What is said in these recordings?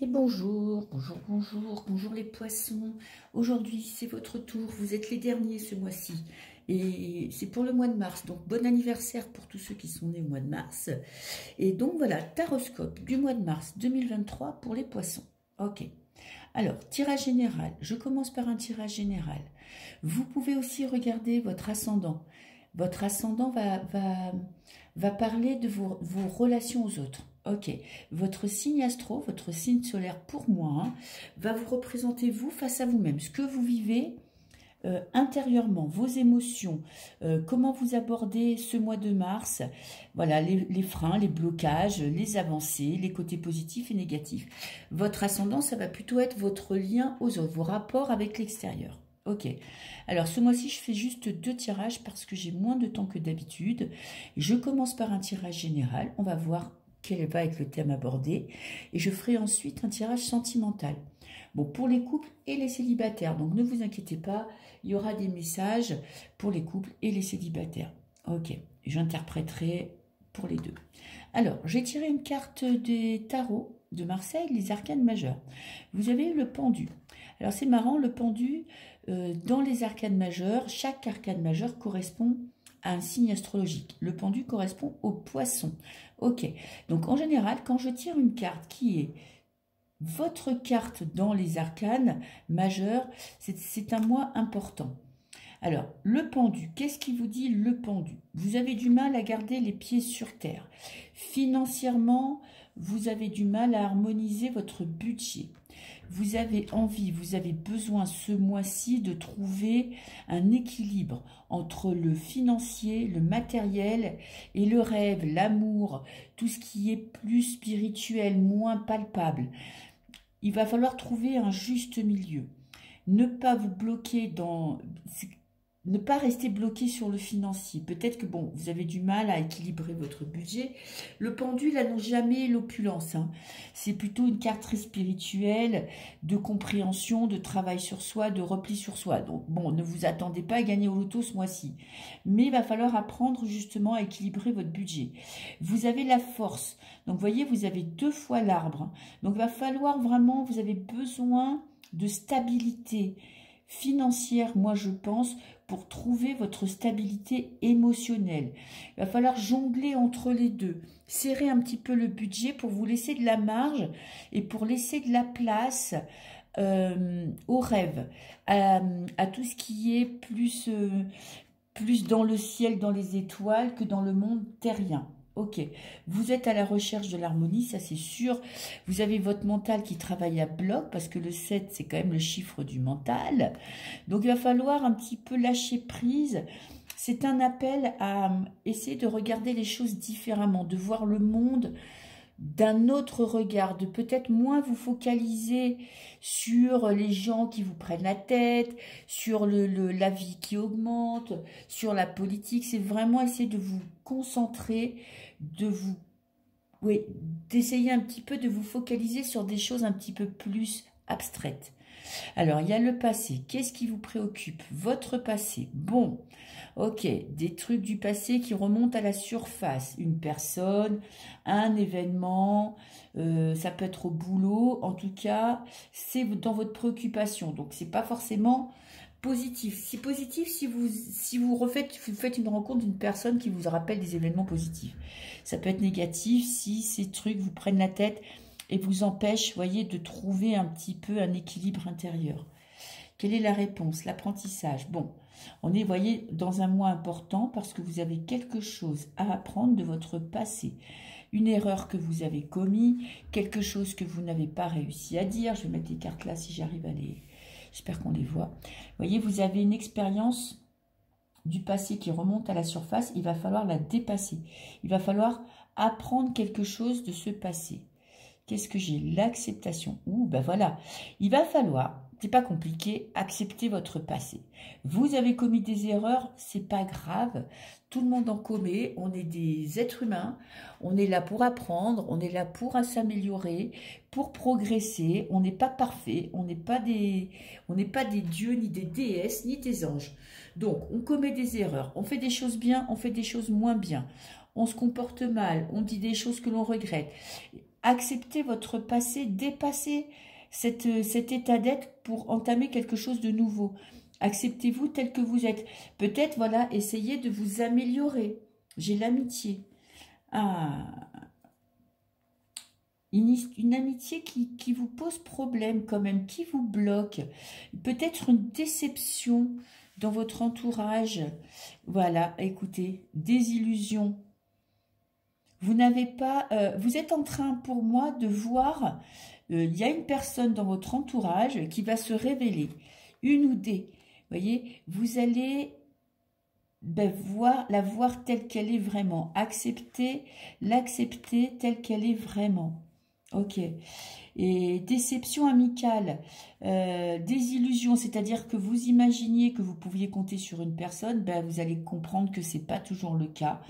Et bonjour, bonjour, bonjour, bonjour les poissons. Aujourd'hui, c'est votre tour. Vous êtes les derniers ce mois-ci. Et c'est pour le mois de mars. Donc, bon anniversaire pour tous ceux qui sont nés au mois de mars. Et donc, voilà, taroscope du mois de mars 2023 pour les poissons. Ok. Alors, tirage général. Je commence par un tirage général. Vous pouvez aussi regarder votre ascendant. Votre ascendant va parler de vos relations aux autres. Ok, votre signe astro, votre signe solaire pour moi, va vous représenter vous face à vous-même, ce que vous vivez intérieurement, vos émotions, comment vous abordez ce mois de mars, voilà, les freins, les blocages, les avancées, les côtés positifs et négatifs. Votre ascendant, ça va plutôt être votre lien aux autres, vos rapports avec l'extérieur. Ok, alors ce mois-ci, je fais juste 2 tirages parce que j'ai moins de temps que d'habitude. Je commence par un tirage général, on va voir quel va être le thème abordé, et je ferai ensuite un tirage sentimental. Bon, pour les couples et les célibataires, donc ne vous inquiétez pas, il y aura des messages pour les couples et les célibataires. Ok, j'interpréterai pour les deux. Alors, j'ai tiré une carte des tarots de Marseille, les arcanes majeures. Vous avez le pendu. Alors c'est marrant, le pendu, dans les arcanes majeures, chaque arcane majeure correspond à un signe astrologique. Le pendu correspond au poisson. Ok, donc en général, quand je tire une carte qui est votre carte dans les arcanes majeures, c'est un mois important. Alors, le pendu, qu'est-ce qui vous dit le pendu? Vous avez du mal à garder les pieds sur terre. Financièrement, vous avez du mal à harmoniser votre budget. Vous avez envie, vous avez besoin ce mois-ci de trouver un équilibre entre le financier, le matériel et le rêve, l'amour, tout ce qui est plus spirituel, moins palpable. Il va falloir trouver un juste milieu. Ne pas vous bloquer ne pas rester bloqué sur le financier. Peut-être que bon, vous avez du mal à équilibrer votre budget. Le pendu, il n'annonce jamais l'opulence. C'est plutôt une carte très spirituelle, de compréhension, de travail sur soi, de repli sur soi. Donc bon, ne vous attendez pas à gagner au loto ce mois-ci. Mais il va falloir apprendre justement à équilibrer votre budget. Vous avez la force. Donc vous voyez, vous avez 2 fois l'arbre. Donc il va falloir vraiment, vous avez besoin de stabilité financière, moi je pense, pour trouver votre stabilité émotionnelle. Il va falloir jongler entre les deux, serrer un petit peu le budget pour vous laisser de la marge et pour laisser de la place au rêve, à tout ce qui est plus dans le ciel, dans les étoiles que dans le monde terrien. Ok, vous êtes à la recherche de l'harmonie, ça c'est sûr. Vous avez votre mental qui travaille à bloc, parce que le 7, c'est quand même le chiffre du mental. Donc il va falloir un petit peu lâcher prise. C'est un appel à essayer de regarder les choses différemment, de voir le monde d'un autre regard, de peut-être moins vous focaliser sur les gens qui vous prennent la tête, sur la vie qui augmente, sur la politique. C'est vraiment essayer de vous concentrer, d'essayer un petit peu de vous focaliser sur des choses un petit peu plus abstraites. Alors, il y a le passé. Qu'est-ce qui vous préoccupe? Votre passé. Bon, ok, des trucs du passé qui remontent à la surface. Une personne, un événement, ça peut être au boulot. En tout cas, c'est dans votre préoccupation. Donc, c'est pas forcément positif. C'est positif si vous faites une rencontre d'une personne qui vous rappelle des événements positifs. Ça peut être négatif si ces trucs vous prennent la tête et vous empêche, voyez, de trouver un petit peu un équilibre intérieur. Quelle est la réponse? L'apprentissage. Bon, on est, voyez, dans un mois important parce que vous avez quelque chose à apprendre de votre passé. Une erreur que vous avez commise, quelque chose que vous n'avez pas réussi à dire. Je vais mettre les cartes là si j'arrive à les... J'espère qu'on les voit. Voyez, vous avez une expérience du passé qui remonte à la surface. Il va falloir la dépasser. Il va falloir apprendre quelque chose de ce passé. Qu'est-ce que j'ai? L'acceptation. Ouh, ben voilà. Il va falloir, c'est pas compliqué, accepter votre passé. Vous avez commis des erreurs, c'est pas grave. Tout le monde en commet. On est des êtres humains. On est là pour apprendre. On est là pour s'améliorer, pour progresser. On n'est pas parfait. On n'est pas des dieux, ni des déesses, ni des anges. Donc, on commet des erreurs. On fait des choses bien, on fait des choses moins bien. on se comporte mal, on dit des choses que l'on regrette. Acceptez votre passé, dépassez cet état d'être pour entamer quelque chose de nouveau. Acceptez-vous tel que vous êtes. Peut-être, voilà, essayez de vous améliorer. J'ai l'amitié. Ah, une amitié qui vous pose problème quand même, qui vous bloque. Peut-être une déception dans votre entourage. Voilà, écoutez, désillusion. Vous n'avez pas... vous êtes en train, pour moi, de voir... il y a une personne dans votre entourage qui va se révéler. Une ou des. Vous voyez, vous allez... la voir telle qu'elle est vraiment. L'accepter telle qu'elle est vraiment. Ok. Et déception amicale, désillusion, c'est-à-dire que vous imaginiez que vous pouviez compter sur une personne, ben vous allez comprendre que c'est pas toujours le cas.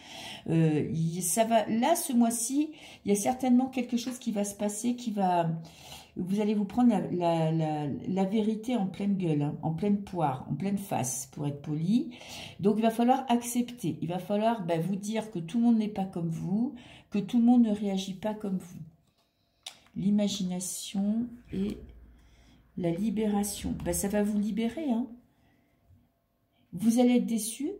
Ça va, là, ce mois-ci, il y a certainement quelque chose qui va se passer, vous allez vous prendre la vérité en pleine gueule, hein, en pleine poire, en pleine face, pour être poli. Donc, il va falloir accepter. Il va falloir vous dire que tout le monde n'est pas comme vous, que tout le monde ne réagit pas comme vous. L'imagination et la libération. Ça va vous libérer. Hein. Vous allez être déçu.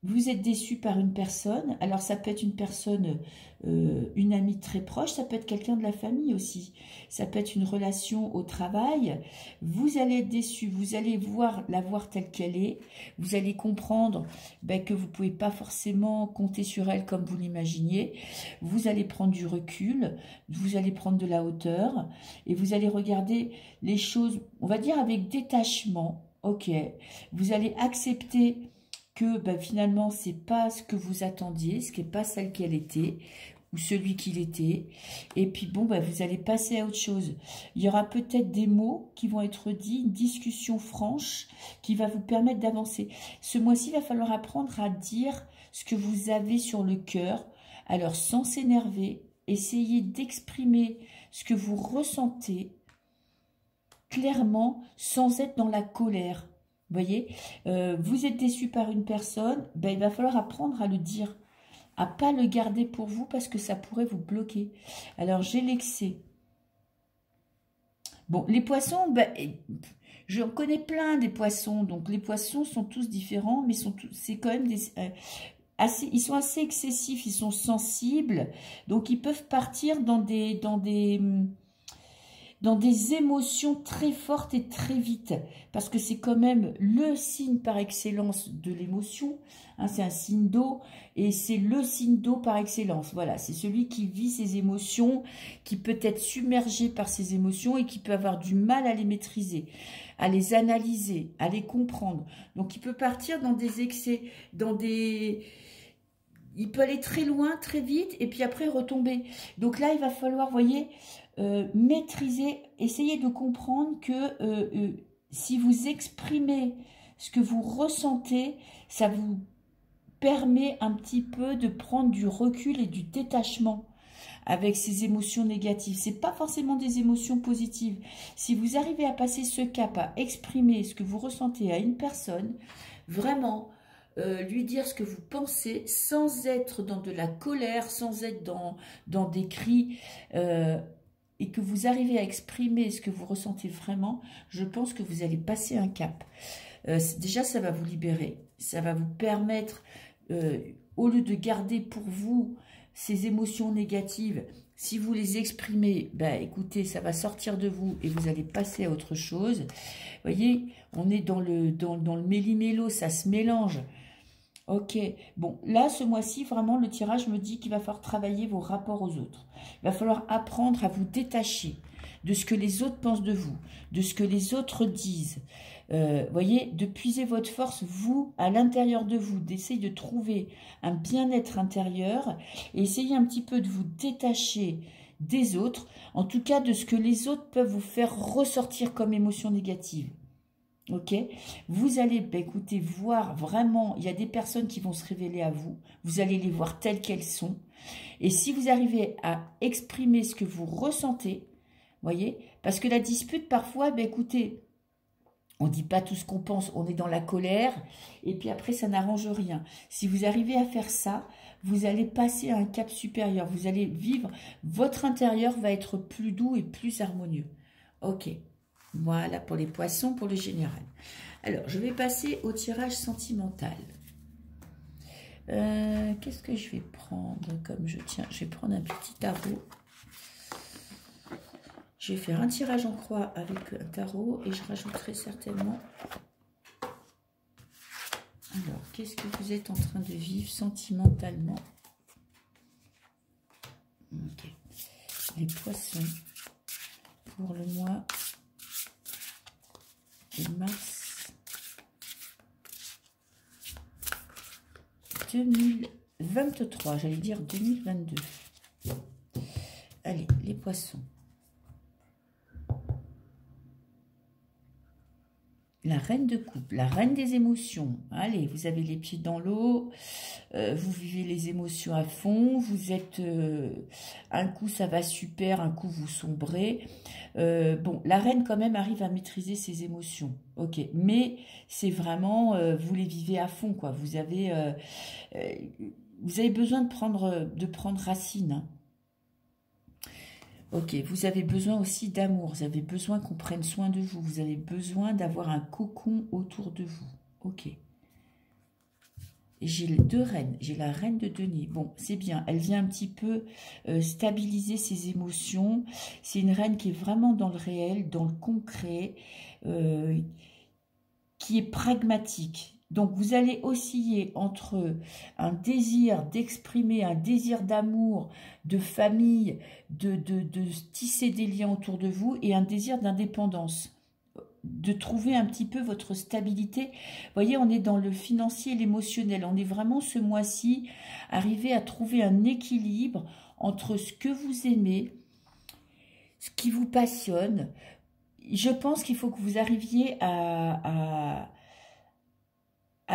Vous êtes déçu par une personne. Alors, ça peut être une personne, une amie très proche. Ça peut être quelqu'un de la famille aussi. Ça peut être une relation au travail. Vous allez être déçu. Vous allez la voir telle qu'elle est. Vous allez comprendre que vous ne pouvez pas forcément compter sur elle comme vous l'imaginiez. Vous allez prendre du recul. Vous allez prendre de la hauteur. Et vous allez regarder les choses, on va dire, avec détachement. Ok. Vous allez accepter que finalement, c'est pas ce que vous attendiez, ce qui n'est pas celle qu'elle était, ou celui qu'il était. Et puis bon, vous allez passer à autre chose. Il y aura peut-être des mots qui vont être dits, une discussion franche qui va vous permettre d'avancer. Ce mois-ci, il va falloir apprendre à dire ce que vous avez sur le cœur. Alors, sans s'énerver, essayez d'exprimer ce que vous ressentez clairement, sans être dans la colère. Vous voyez, vous êtes déçu par une personne, il va falloir apprendre à le dire, à ne pas le garder pour vous parce que ça pourrait vous bloquer. Alors, j'ai l'excès. Bon, les poissons, j'en connais plein des poissons. Donc, les poissons sont tous différents, mais c'est quand même ils sont assez excessifs, ils sont sensibles. Donc, ils peuvent partir dans des émotions très fortes et très vite, parce que c'est quand même le signe par excellence de l'émotion, hein, c'est un signe d'eau, et c'est le signe d'eau par excellence, voilà, c'est celui qui vit ses émotions, qui peut être submergé par ses émotions et qui peut avoir du mal à les maîtriser, à les analyser, à les comprendre, donc il peut partir dans des excès, il peut aller très loin, très vite, et puis après retomber, donc là il va falloir, vous voyez, maîtriser, essayez de comprendre que si vous exprimez ce que vous ressentez, ça vous permet un petit peu de prendre du recul et du détachement avec ces émotions négatives. Ce n'est pas forcément des émotions positives. Si vous arrivez à passer ce cap, à exprimer ce que vous ressentez à une personne, vraiment, lui dire ce que vous pensez sans être dans de la colère, sans être dans des cris, et que vous arrivez à exprimer ce que vous ressentez vraiment, je pense que vous allez passer un cap. Déjà, ça va vous libérer. Ça va vous permettre, au lieu de garder pour vous ces émotions négatives, si vous les exprimez, écoutez, ça va sortir de vous et vous allez passer à autre chose. Vous voyez, on est dans le méli-mélo, ça se mélange. Ok, bon, là, ce mois-ci, vraiment, le tirage me dit qu'il va falloir travailler vos rapports aux autres. Il va falloir apprendre à vous détacher de ce que les autres pensent de vous, de ce que les autres disent. Voyez, de puiser votre force, vous, à l'intérieur de vous, d'essayer de trouver un bien-être intérieur et essayer un petit peu de vous détacher des autres, en tout cas de ce que les autres peuvent vous faire ressortir comme émotion négative. Ok, vous allez, écoutez, voir vraiment, il y a des personnes qui vont se révéler à vous, vous allez les voir telles qu'elles sont, et si vous arrivez à exprimer ce que vous ressentez, voyez, parce que la dispute, parfois, écoutez, on ne dit pas tout ce qu'on pense, on est dans la colère, et puis après, ça n'arrange rien. Si vous arrivez à faire ça, vous allez passer à un cap supérieur. Vous allez vivre, votre intérieur va être plus doux et plus harmonieux. Ok, voilà pour les poissons, pour le général. Alors, je vais passer au tirage sentimental. Qu'est-ce que je vais prendre comme je tiens? Je vais prendre un petit tarot. Je vais faire un tirage en croix avec un tarot et je rajouterai certainement... Alors, qu'est-ce que vous êtes en train de vivre sentimentalement? Ok. Les poissons pour le mois de mars 2023, j'allais dire 2022. Allez, les poissons. La reine de coupe, la reine des émotions. Allez, vous avez les pieds dans l'eau, vous vivez les émotions à fond, vous êtes... un coup, ça va super, un coup, vous sombrez. Bon, la reine, quand même, arrive à maîtriser ses émotions. Ok, mais c'est vraiment... vous les vivez à fond, quoi. Vous avez besoin de prendre racine, hein. Ok, vous avez besoin aussi d'amour, vous avez besoin qu'on prenne soin de vous, vous avez besoin d'avoir un cocon autour de vous. Ok. Et j'ai les deux reines, j'ai la reine de denier. Bon, c'est bien, elle vient un petit peu stabiliser ses émotions. C'est une reine qui est vraiment dans le réel, dans le concret, qui est pragmatique. Donc, vous allez osciller entre un désir d'exprimer, un désir d'amour, de famille, de tisser des liens autour de vous et un désir d'indépendance, de trouver un petit peu votre stabilité. Vous voyez, on est dans le financier et l'émotionnel. On est vraiment ce mois-ci arrivé à trouver un équilibre entre ce que vous aimez, ce qui vous passionne. Je pense qu'il faut que vous arriviez à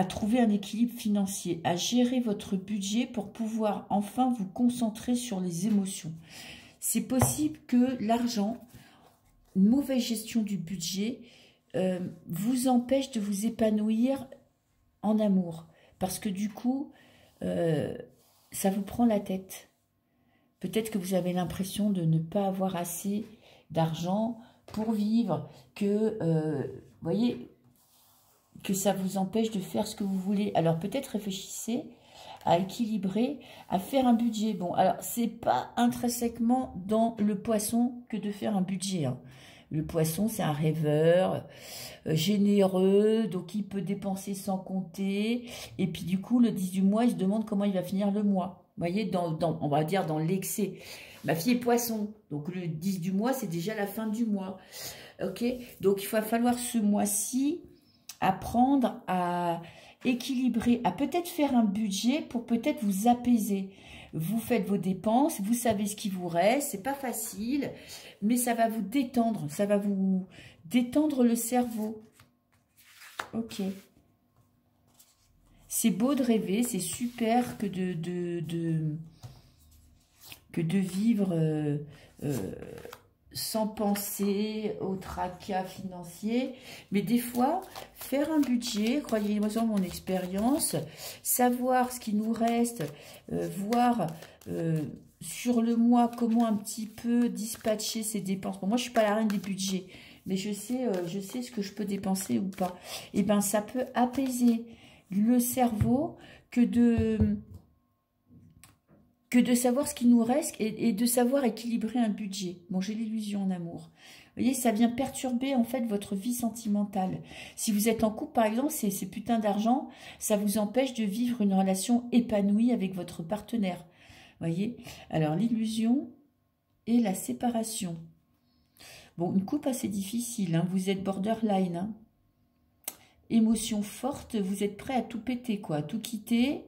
trouver un équilibre financier, à gérer votre budget pour pouvoir enfin vous concentrer sur les émotions. C'est possible que l'argent, une mauvaise gestion du budget, vous empêche de vous épanouir en amour. Parce que du coup, ça vous prend la tête. Peut-être que vous avez l'impression de ne pas avoir assez d'argent pour vivre, que, vous voyez... que ça vous empêche de faire ce que vous voulez. Alors peut-être réfléchissez à équilibrer, à faire un budget. Bon, alors c'est pas intrinsèquement dans le poisson que de faire un budget, hein. Le poisson, c'est un rêveur, généreux, donc il peut dépenser sans compter. Et puis du coup, le 10 du mois, il se demande comment il va finir le mois. Vous voyez, on va dire dans l'excès. Ma fille est poisson, donc le 10 du mois, c'est déjà la fin du mois. Ok, donc il va falloir ce mois-ci apprendre à équilibrer, à peut-être faire un budget pour peut-être vous apaiser. Vous faites vos dépenses, vous savez ce qui vous reste, c'est pas facile, mais ça va vous détendre, ça va vous détendre le cerveau. Ok. C'est beau de rêver, c'est super que de vivre... sans penser au tracas financier, mais des fois, faire un budget, croyez-moi dans mon expérience, savoir ce qui nous reste, voir sur le mois comment un petit peu dispatcher ses dépenses. Bon, moi, je ne suis pas la reine des budgets, mais je sais ce que je peux dépenser ou pas. Et bien, ça peut apaiser le cerveau que de savoir ce qui nous reste et de savoir équilibrer un budget. Bon, j'ai l'illusion en amour. Vous voyez, ça vient perturber en fait votre vie sentimentale. Si vous êtes en couple, par exemple, ces putains d'argent, ça vous empêche de vivre une relation épanouie avec votre partenaire. Vous voyez? Alors, l'illusion et la séparation. Bon, une coupe assez difficile, hein. Vous êtes borderline, hein. Émotion forte, vous êtes prêt à tout péter, quoi, à tout quitter,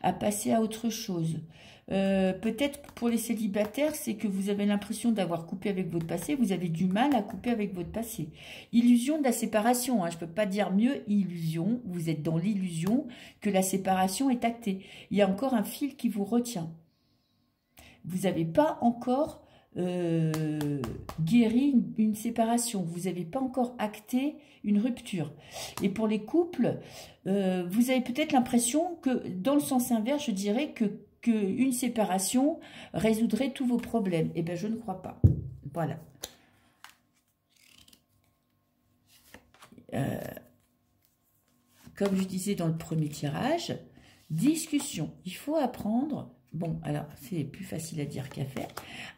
à passer à autre chose. Peut-être pour les célibataires, c'est que vous avez l'impression d'avoir coupé avec votre passé, vous avez du mal à couper avec votre passé. Illusion de la séparation, hein, je ne peux pas dire mieux, illusion, vous êtes dans l'illusion que la séparation est actée. Il y a encore un fil qui vous retient. Vous n'avez pas encore guéri une séparation, vous n'avez pas encore acté une rupture. Et pour les couples, vous avez peut-être l'impression que, dans le sens inverse, je dirais que qu'une séparation résoudrait tous vos problèmes. Eh bien, je ne crois pas. Voilà. Comme je disais dans le premier tirage, discussion. Il faut apprendre, bon, alors c'est plus facile à dire qu'à faire,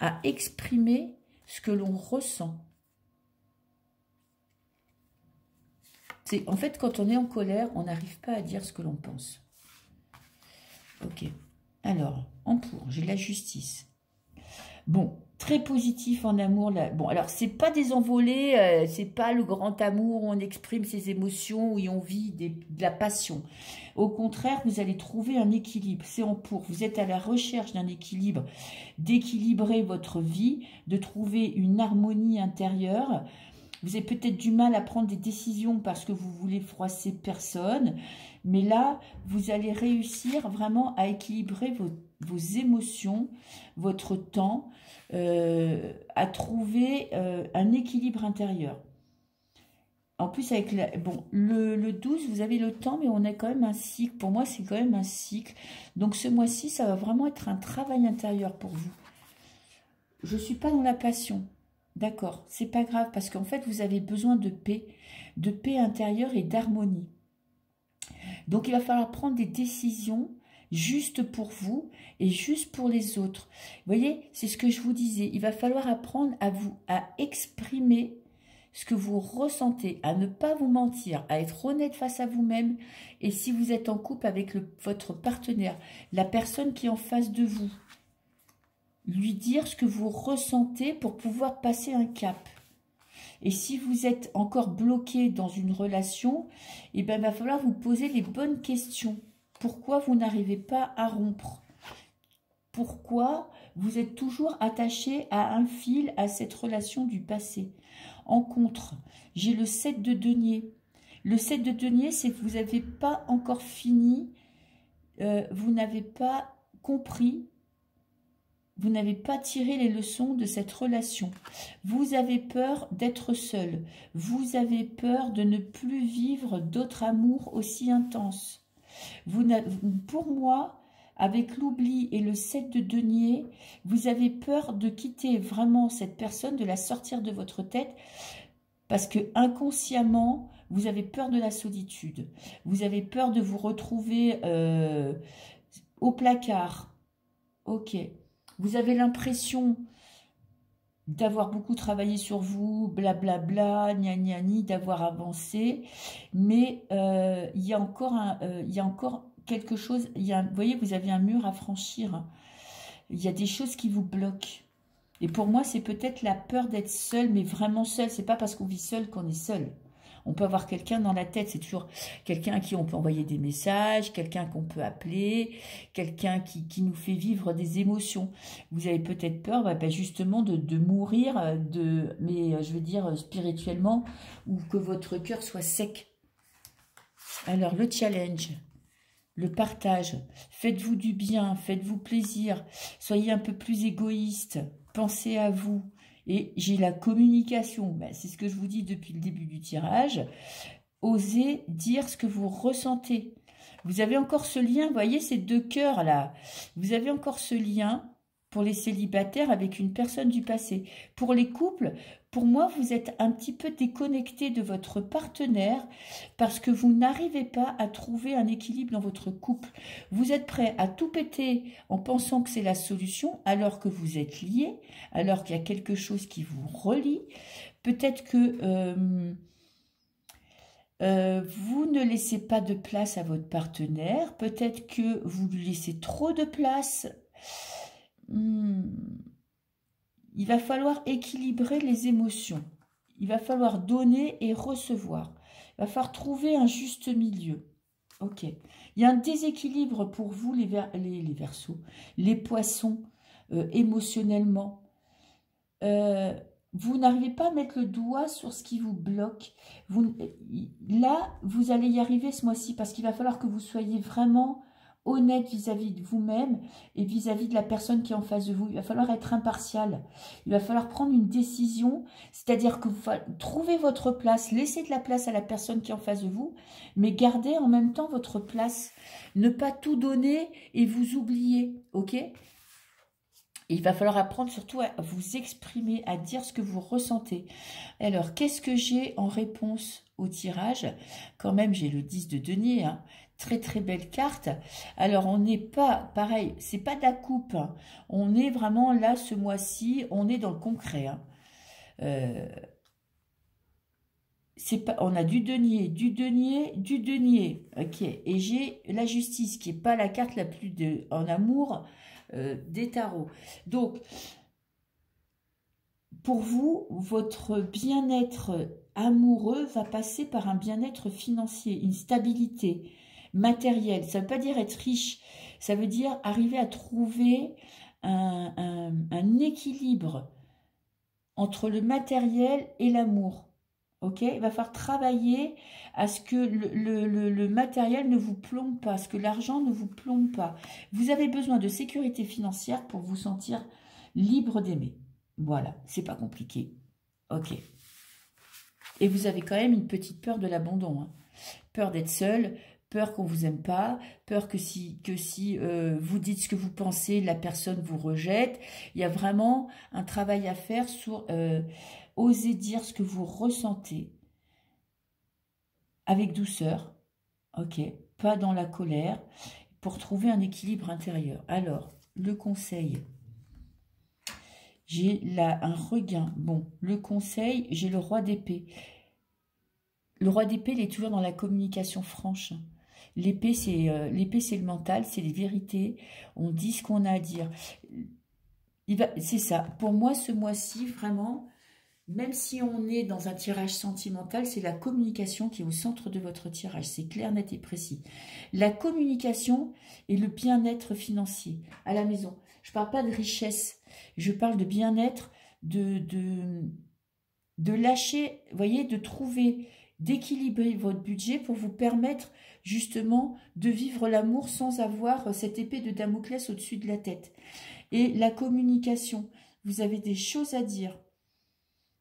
à exprimer ce que l'on ressent. En fait, quand on est en colère, on n'arrive pas à dire ce que l'on pense. Ok. Alors, en pour, j'ai la justice. Bon, très positif en amour. Là. Bon, alors, c'est pas des envolées, c'est pas le grand amour où on exprime ses émotions, où on vit de la passion. Au contraire, vous allez trouver un équilibre. C'est en pour. Vous êtes à la recherche d'un équilibre, d'équilibrer votre vie, de trouver une harmonie intérieure. Vous avez peut-être du mal à prendre des décisions parce que vous voulez froisser personne. Mais là, vous allez réussir vraiment à équilibrer vos émotions, votre temps, à trouver un équilibre intérieur. En plus, avec le 12, vous avez le temps, mais on a quand même un cycle. Pour moi, c'est quand même un cycle. Donc, ce mois-ci, ça va vraiment être un travail intérieur pour vous. Je ne suis pas dans la passion. D'accord, c'est pas grave parce qu'en fait, vous avez besoin de paix intérieure et d'harmonie. Donc, il va falloir prendre des décisions juste pour vous et juste pour les autres. Vous voyez, c'est ce que je vous disais. Il va falloir apprendre à exprimer ce que vous ressentez, à ne pas vous mentir, à être honnête face à vous-même. Et si vous êtes en couple avec votre partenaire, la personne qui est en face de vous, lui dire ce que vous ressentez pour pouvoir passer un cap. Et si vous êtes encore bloqué dans une relation, eh bien, il va falloir vous poser les bonnes questions. Pourquoi vous n'arrivez pas à rompre? Pourquoi vous êtes toujours attaché à un fil, à cette relation du passé? En contre, j'ai le 7 de denier. Le 7 de denier, c'est que vous n'avez pas encore fini, vous n'avez pas compris. Vous n'avez pas tiré les leçons de cette relation. Vous avez peur d'être seul. Vous avez peur de ne plus vivre d'autres amours aussi intenses. Pour moi, avec l'oubli et le 7 de denier, vous avez peur de quitter vraiment cette personne, de la sortir de votre tête, parce que inconsciemment, vous avez peur de la solitude. Vous avez peur de vous retrouver au placard. Ok. Vous avez l'impression d'avoir beaucoup travaillé sur vous, blablabla, gna gna ni, d'avoir avancé, mais il y a encore quelque chose, vous voyez, vous avez un mur à franchir, il y a des choses qui vous bloquent. Et pour moi, c'est peut-être la peur d'être seul, mais vraiment seul, c'est pas parce qu'on vit seul qu'on est seul. On peut avoir quelqu'un dans la tête, c'est toujours quelqu'un à qui on peut envoyer des messages, quelqu'un qu'on peut appeler, quelqu'un qui nous fait vivre des émotions. Vous avez peut-être peur justement de mourir, mais je veux dire spirituellement, ou que votre cœur soit sec. Alors, le challenge, le partage, faites-vous du bien, faites-vous plaisir, soyez un peu plus égoïste, pensez à vous. Et j'ai la communication, c'est ce que je vous dis depuis le début du tirage. Osez dire ce que vous ressentez. Vous avez encore ce lien, vous voyez ces deux cœurs là. Vous avez encore ce lien pour les célibataires avec une personne du passé. Pour les couples, pour moi, vous êtes un petit peu déconnecté de votre partenaire parce que vous n'arrivez pas à trouver un équilibre dans votre couple. Vous êtes prêt à tout péter en pensant que c'est la solution alors que vous êtes liés, alors qu'il y a quelque chose qui vous relie. Peut-être que vous ne laissez pas de place à votre partenaire. Peut-être que vous lui laissez trop de place. Il va falloir équilibrer les émotions. Il va falloir donner et recevoir. Il va falloir trouver un juste milieu. Ok. Il y a un déséquilibre pour vous, les Verseaux, les poissons, émotionnellement. Vous n'arrivez pas à mettre le doigt sur ce qui vous bloque. Là, vous allez y arriver ce mois-ci parce qu'il va falloir que vous soyez vraiment honnête vis-à-vis de vous-même et vis-à-vis de la personne qui est en face de vous. Il va falloir être impartial. Il va falloir prendre une décision, c'est-à-dire que vous trouvez votre place, laissez de la place à la personne qui est en face de vous, mais gardez en même temps votre place. Ne pas tout donner et vous oublier, ok ? Et il va falloir apprendre surtout à vous exprimer, à dire ce que vous ressentez. Alors, qu'est-ce que j'ai en réponse au tirage? Quand même, j'ai le 10 de denier, hein. Très très belle carte. Alors, on n'est pas, pareil, c'est pas de la coupe, hein. On est vraiment là, ce mois-ci, on est dans le concret, hein. Pas, on a du denier, du denier, du denier. Ok, et j'ai la justice, qui n'est pas la carte la plus en amour, des tarots. Donc, pour vous, votre bien-être amoureux va passer par un bien-être financier, une stabilité matérielle. Ça ne veut pas dire être riche, ça veut dire arriver à trouver un équilibre entre le matériel et l'amour. Ok, il va falloir travailler à ce que le matériel ne vous plombe pas, à ce que l'argent ne vous plombe pas. Vous avez besoin de sécurité financière pour vous sentir libre d'aimer. Voilà, c'est pas compliqué. Ok. Et vous avez quand même une petite peur de l'abandon, hein. Peur d'être seul, peur qu'on vous aime pas, peur que si vous dites ce que vous pensez, la personne vous rejette. Il y a vraiment un travail à faire sur... osez dire ce que vous ressentez avec douceur, ok, pas dans la colère, pour trouver un équilibre intérieur. Alors, le conseil, j'ai là un regain. Bon, le conseil, j'ai le roi d'épée. Le roi d'épée, il est toujours dans la communication franche. L'épée, c'est le mental, c'est les vérités. On dit ce qu'on a à dire. C'est ça. Pour moi, ce mois-ci, vraiment... Même si on est dans un tirage sentimental, c'est la communication qui est au centre de votre tirage. C'est clair, net et précis. La communication et le bien-être financier à la maison. Je ne parle pas de richesse. Je parle de bien-être, de lâcher, vous voyez, de trouver, d'équilibrer votre budget pour vous permettre justement de vivre l'amour sans avoir cette épée de Damoclès au-dessus de la tête. Et la communication, vous avez des choses à dire.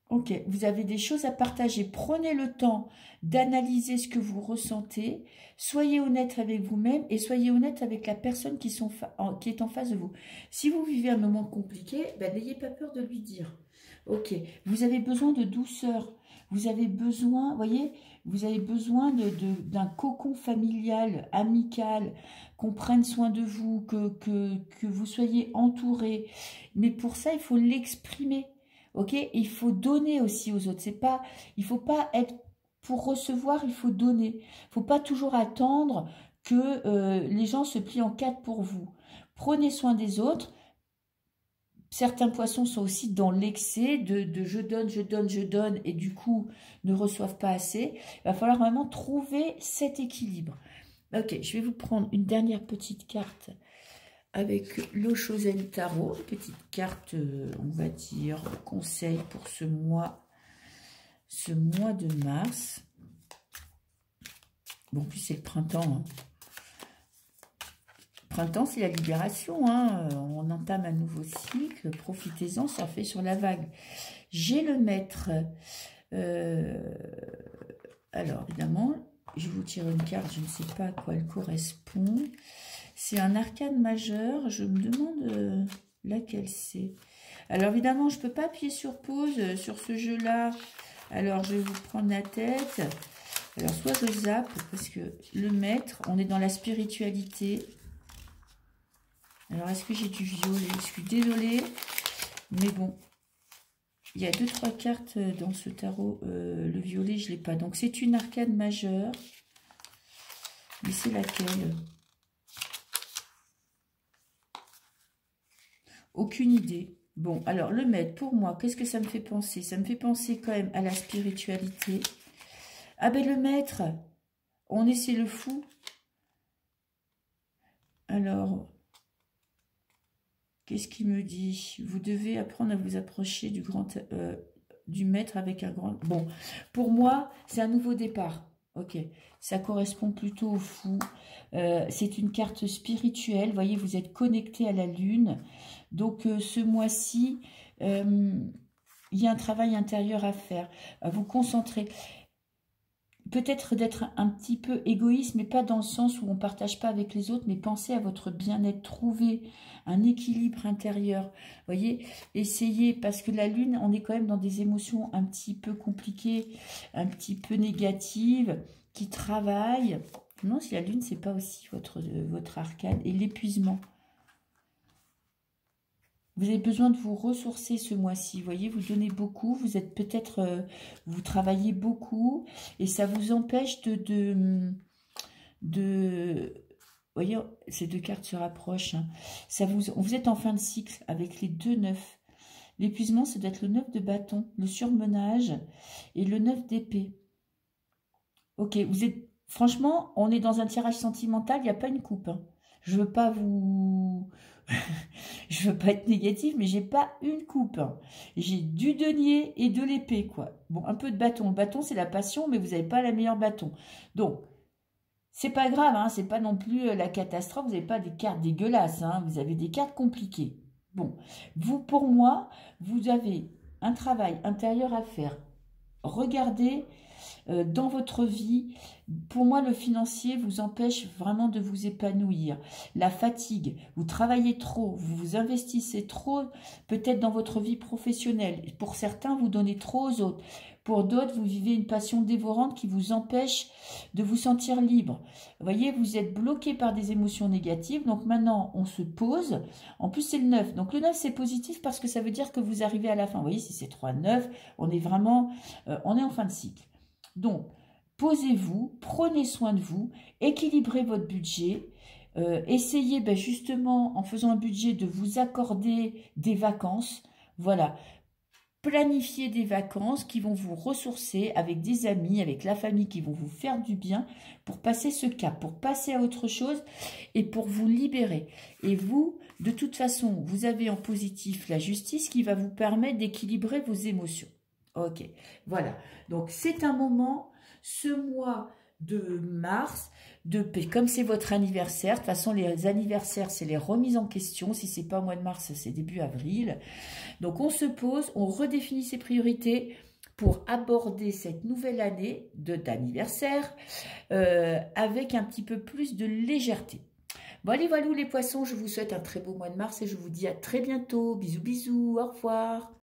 Ok, vous avez des choses à partager. Prenez le temps d'analyser ce que vous ressentez. Soyez honnête avec vous-même et soyez honnête avec la personne qui est en face de vous. Si vous vivez un moment compliqué, ben, n'ayez pas peur de lui dire. Ok, vous avez besoin de douceur. Vous avez besoin, voyez, vous avez besoin d'un cocon familial, amical, qu'on prenne soin de vous, que vous soyez entouré. Mais pour ça, il faut l'exprimer. Ok, il faut donner aussi aux autres. Il ne faut pas être pour recevoir, il faut donner. Il ne faut pas toujours attendre que les gens se plient en quatre pour vous. Prenez soin des autres. Certains poissons sont aussi dans l'excès de je donne, je donne, je donne et du coup ne reçoivent pas assez. Il va falloir vraiment trouver cet équilibre. Ok, je vais vous prendre une dernière petite carte avec l'Oshozen Tarot, petite carte, on va dire, conseil pour ce mois de mars. Bon, puis c'est le printemps, hein. Printemps, c'est la libération, hein. On entame un nouveau cycle, profitez-en, ça fait sur la vague. J'ai le maître. Alors, évidemment, je vais vous tirer une carte, je ne sais pas à quoi elle correspond. C'est un arcane majeur, je me demande laquelle c'est. Alors évidemment, je ne peux pas appuyer sur pause sur ce jeu-là. Alors je vais vous prendre la tête. Alors soit je zappe, parce que le maître, on est dans la spiritualité. Alors est-ce que j'ai du violet? Je suis désolée, mais bon. Il y a 2-3 cartes dans ce tarot. Le violet, je ne l'ai pas. Donc c'est une arcane majeure. Mais c'est laquelle? Aucune idée. Bon, alors le maître, pour moi, qu'est-ce que ça me fait penser? Ça me fait penser quand même à la spiritualité. Ah ben le maître, on est, c'est le fou. Alors, qu'est-ce qu'il me dit? Vous devez apprendre à vous approcher du maître avec un grand... Bon, pour moi, c'est un nouveau départ. Ok, ça correspond plutôt au fou. C'est une carte spirituelle. Vous voyez, vous êtes connecté à la lune. Donc, ce mois-ci, il y a un travail intérieur à faire. À vous concentrer. Peut-être d'être un petit peu égoïste, mais pas dans le sens où on ne partage pas avec les autres, mais pensez à votre bien-être, trouver un équilibre intérieur. Vous voyez, essayez, parce que la lune, on est quand même dans des émotions un petit peu compliquées, un petit peu négatives, qui travaillent. Non, si la lune, c'est pas aussi votre arcane. Et l'épuisement. Vous avez besoin de vous ressourcer ce mois-ci. Vous voyez, vous donnez beaucoup. Vous êtes peut-être, vous travaillez beaucoup et ça vous empêche vous voyez, ces deux cartes se rapprochent. Hein. Vous êtes en fin de cycle avec les deux neufs. L'épuisement, ça doit être le 9 de bâton, le surmenage et le 9 d'épée. Ok, vous êtes, franchement, on est dans un tirage sentimental, il n'y a pas une coupe. Hein. Je veux pas vous... je veux pas être négative, mais j'ai pas une coupe. Hein. J'ai du denier et de l'épée, quoi. Bon, un peu de bâton. Le bâton, c'est la passion, mais vous n'avez pas la meilleure bâton. Donc, c'est pas grave, hein, c'est pas non plus la catastrophe. Vous n'avez pas des cartes dégueulasses, hein, vous avez des cartes compliquées. Bon, vous, pour moi, vous avez un travail intérieur à faire. Regardez dans votre vie, pour moi, le financier vous empêche vraiment de vous épanouir. La fatigue, vous travaillez trop, vous vous investissez trop, peut-être dans votre vie professionnelle. Pour certains, vous donnez trop aux autres. Pour d'autres, vous vivez une passion dévorante qui vous empêche de vous sentir libre. Vous voyez, vous êtes bloqué par des émotions négatives. Donc maintenant, on se pose. En plus, c'est le 9. Donc le 9, c'est positif parce que ça veut dire que vous arrivez à la fin. Vous voyez, si c'est 3, 9, on est vraiment, on est en fin de cycle. Donc, posez-vous, prenez soin de vous, équilibrez votre budget, essayez justement, en faisant un budget, de vous accorder des vacances. Voilà, planifiez des vacances qui vont vous ressourcer avec des amis, avec la famille, qui vont vous faire du bien pour passer ce cap, pour passer à autre chose et pour vous libérer. Et vous, de toute façon, vous avez en positif la justice qui va vous permettre d'équilibrer vos émotions. Ok, voilà. Donc, c'est un moment, ce mois de mars, comme c'est votre anniversaire, de toute façon, les anniversaires, c'est les remises en question. Si ce n'est pas au mois de mars, c'est début avril. Donc, on se pose, on redéfinit ses priorités pour aborder cette nouvelle année d'anniversaire avec un petit peu plus de légèreté. Bon, allez, voilà les poissons, je vous souhaite un très beau mois de mars et je vous dis à très bientôt. Bisous, bisous, au revoir.